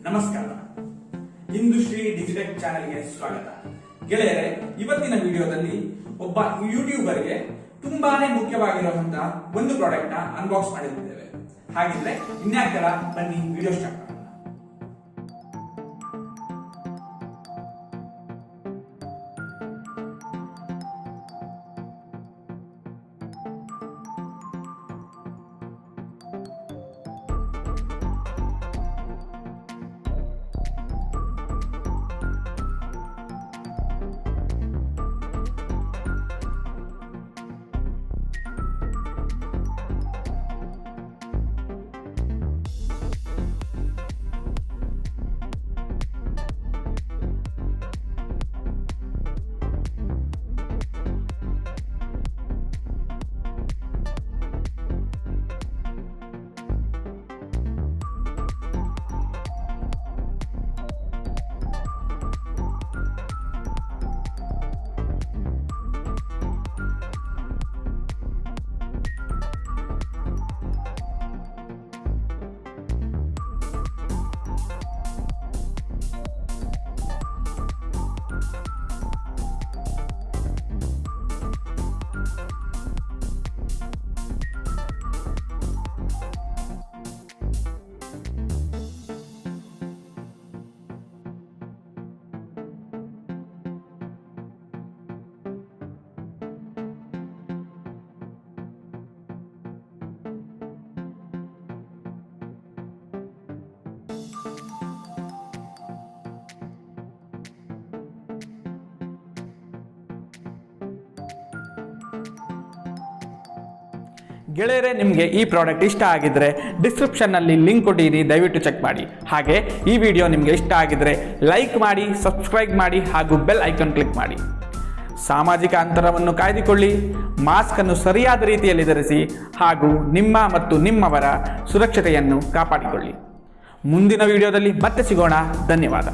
ನಮಸ್ಕಾರ. ಇಂದುಶ್ರೀ ಡಿಜಿಟೆಕ್ ಚಾನೆಲ್ಗೆ ಸ್ವಾಗತ. ಗೆಳೆಯರೆ, ಇವತ್ತಿನ ವಿಡಿಯೋದಲ್ಲಿ ಒಬ್ಬ ಯೂಟ್ಯೂಬರ್ಗೆ ತುಂಬಾನೇ ಮುಖ್ಯವಾಗಿರುವಂತಹ ಒಂದು ಪ್ರಾಡಕ್ಟ್ ನ ಅನ್ಬಾಕ್ಸ್ ಮಾಡಿದ್ದೇವೆ. ಹಾಗಿದ್ರೆ ಇನ್ಯಾಕೆ ತಡ, ಬನ್ನಿ ವಿಡಿಯೋ ಸ್ಟಾರ್ಟ್ ಮಾಡೋಣ. ಗೆಳೆಯರೆ, ನಿಮಗೆ ಈ ಪ್ರಾಡಕ್ಟ್ ಇಷ್ಟ ಆಗಿದ್ರೆ ಡಿಸ್ಕ್ರಿಪ್ಷನ್ನಲ್ಲಿ ಲಿಂಕ್ ಕೊಟ್ಟಿರಿ, ದಯವಿಟ್ಟು ಚೆಕ್ ಮಾಡಿ. ಹಾಗೆ ಈ ವಿಡಿಯೋ ನಿಮಗೆ ಇಷ್ಟ ಆಗಿದ್ರೆ ಲೈಕ್ ಮಾಡಿ, ಸಬ್ಸ್ಕ್ರೈಬ್ ಮಾಡಿ ಹಾಗೂ ಬೆಲ್ ಐಕಾನ್ ಕ್ಲಿಕ್ ಮಾಡಿ. ಸಾಮಾಜಿಕ ಅಂತರವನ್ನು ಕಾಯ್ದುಕೊಳ್ಳಿ, ಮಾಸ್ಕ್ ಅನ್ನು ಸರಿಯಾದ ರೀತಿಯಲ್ಲಿ ಧರಿಸಿ ಹಾಗೂ ನಿಮ್ಮ ಮತ್ತು ನಿಮ್ಮವರ ಸುರಕ್ಷತೆಯನ್ನು ಕಾಪಾಡಿಕೊಳ್ಳಿ. ಮುಂದಿನ ವಿಡಿಯೋದಲ್ಲಿ ಮತ್ತೆ ಸಿಗೋಣ. ಧನ್ಯವಾದ.